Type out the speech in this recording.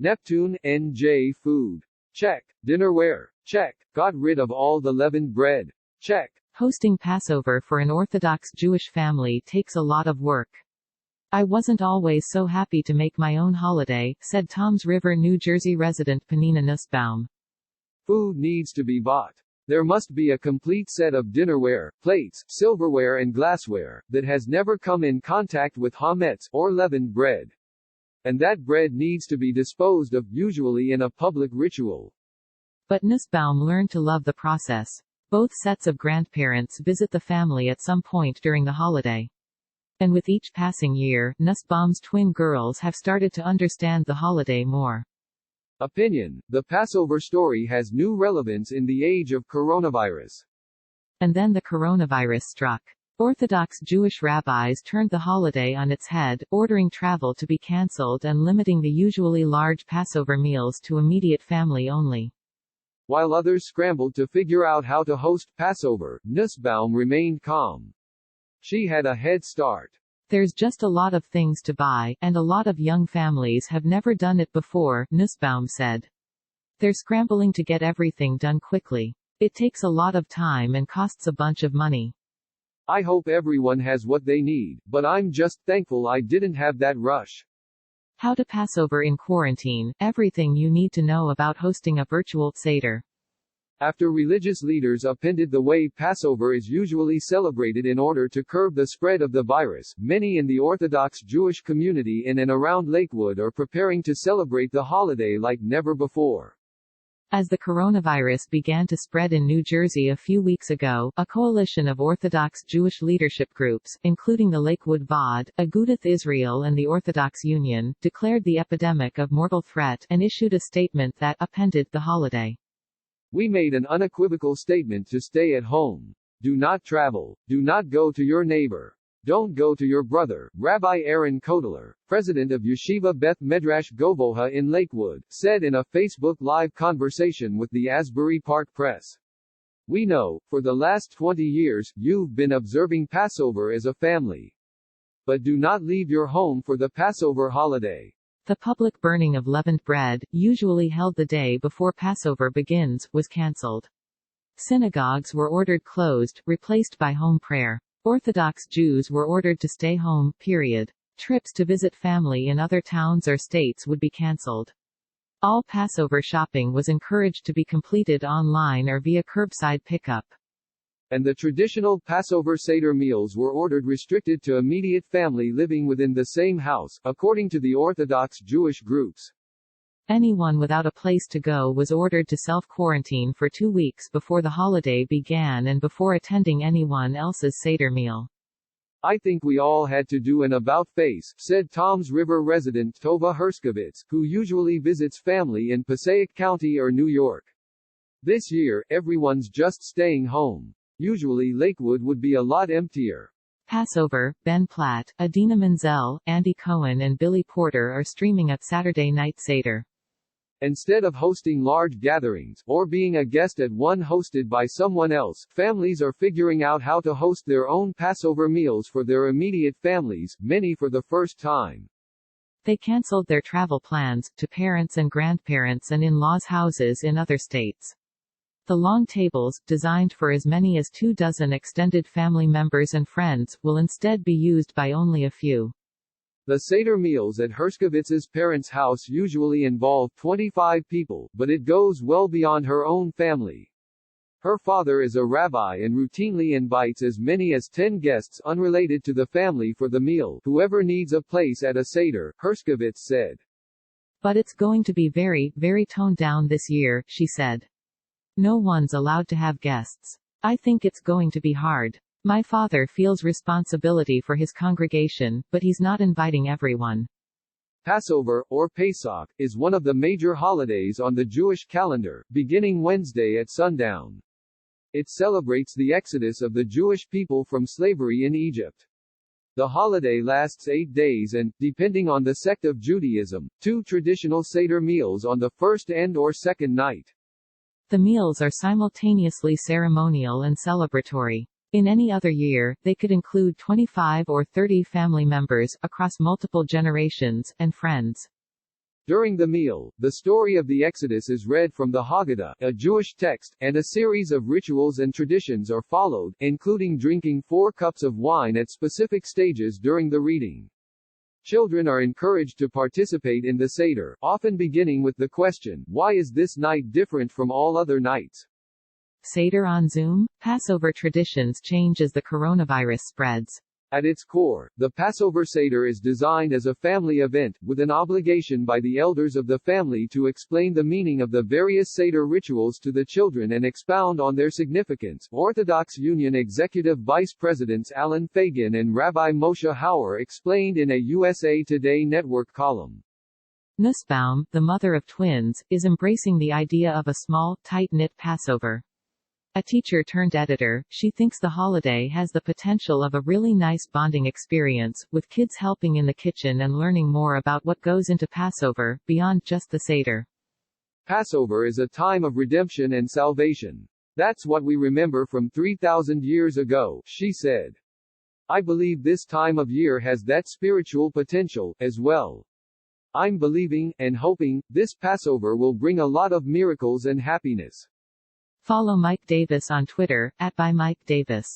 Neptune, NJ food. Check. Dinnerware. Check. Got rid of all the leavened bread. Check. Hosting Passover for an Orthodox Jewish family takes a lot of work. I wasn't always so happy to make my own holiday, said Toms River, New Jersey resident Penina Nussbaum. Food needs to be bought. There must be a complete set of dinnerware, plates, silverware and glassware, that has never come in contact with hametz, or leavened bread. And that bread needs to be disposed of, usually in a public ritual. But Nussbaum learned to love the process. Both sets of grandparents visit the family at some point during the holiday. And with each passing year, Nussbaum's twin girls have started to understand the holiday more. Opinion. The Passover story has new relevance in the age of coronavirus. And then the coronavirus struck. Orthodox Jewish rabbis turned the holiday on its head, ordering travel to be cancelled and limiting the usually large Passover meals to immediate family only. While others scrambled to figure out how to host Passover, Nussbaum remained calm. She had a head start. There's just a lot of things to buy, and a lot of young families have never done it before, Nussbaum said. They're scrambling to get everything done quickly. It takes a lot of time and costs a bunch of money. I hope everyone has what they need, but I'm just thankful I didn't have that rush. How to Passover in quarantine, everything you need to know about hosting a virtual Seder. After religious leaders upended the way Passover is usually celebrated in order to curb the spread of the virus, many in the Orthodox Jewish community in and around Lakewood are preparing to celebrate the holiday like never before. As the coronavirus began to spread in New Jersey a few weeks ago, a coalition of Orthodox Jewish leadership groups, including the Lakewood Vod, Agudath Israel and the Orthodox Union, declared the epidemic a mortal threat and issued a statement that upended the holiday. We made an unequivocal statement to stay at home. Do not travel. Do not go to your neighbor. Don't go to your brother. Rabbi Aaron Kotler, president of Yeshiva Beth Medrash Govoha in Lakewood, said in a Facebook Live conversation with the Asbury Park Press. We know, for the last 20 years, you've been observing Passover as a family. But do not leave your home for the Passover holiday. The public burning of leavened bread, usually held the day before Passover begins, was cancelled. Synagogues were ordered closed, replaced by home prayer. Orthodox Jews were ordered to stay home, period. Trips to visit family in other towns or states would be cancelled. All Passover shopping was encouraged to be completed online or via curbside pickup. And the traditional Passover Seder meals were ordered restricted to immediate family living within the same house, according to the Orthodox Jewish groups. Anyone without a place to go was ordered to self-quarantine for 2 weeks before the holiday began and before attending anyone else's Seder meal. I think we all had to do an about-face, said Toms River resident Tova Herskovitz, who usually visits family in Passaic County or New York. This year, everyone's just staying home. Usually Lakewood would be a lot emptier. Passover, Ben Platt, Adina Menzel, Andy Cohen and Billy Porter are streaming at Saturday Night Seder. Instead of hosting large gatherings, or being a guest at one hosted by someone else, families are figuring out how to host their own Passover meals for their immediate families, many for the first time. They canceled their travel plans, to parents and grandparents and in-laws' houses in other states. The long tables, designed for as many as 24 extended family members and friends, will instead be used by only a few. The Seder meals at Hershkovitz's parents' house usually involve 25 people, but it goes well beyond her own family. Her father is a rabbi and routinely invites as many as 10 guests unrelated to the family for the meal, whoever needs a place at a Seder, Hershkovitz said. But it's going to be very, very toned down this year, she said. No one's allowed to have guests. I think it's going to be hard. My father feels responsibility for his congregation, but he's not inviting everyone. Passover, or Pesach, is one of the major holidays on the Jewish calendar, beginning Wednesday at sundown. It celebrates the exodus of the Jewish people from slavery in Egypt. The holiday lasts 8 days and, depending on the sect of Judaism, 2 traditional Seder meals on the first and/or second night. The meals are simultaneously ceremonial and celebratory. In any other year, they could include 25 or 30 family members, across multiple generations, and friends. During the meal, the story of the Exodus is read from the Haggadah, a Jewish text, and a series of rituals and traditions are followed, including drinking 4 cups of wine at specific stages during the reading. Children are encouraged to participate in the Seder, often beginning with the question, why is this night different from all other nights? Seder on Zoom? Passover traditions change as the coronavirus spreads. At its core, the Passover Seder is designed as a family event, with an obligation by the elders of the family to explain the meaning of the various Seder rituals to the children and expound on their significance. Orthodox Union Executive Vice Presidents Alan Fagin and Rabbi Moshe Hauer explained in a USA Today Network column. Nussbaum, the mother of twins, is embracing the idea of a small, tight-knit Passover. A teacher-turned-editor, she thinks the holiday has the potential of a really nice bonding experience, with kids helping in the kitchen and learning more about what goes into Passover, beyond just the Seder. Passover is a time of redemption and salvation. That's what we remember from 3,000 years ago, she said. I believe this time of year has that spiritual potential, as well. I'm believing, and hoping, this Passover will bring a lot of miracles and happiness. Follow Mike Davis on Twitter, @ByMikeDavis.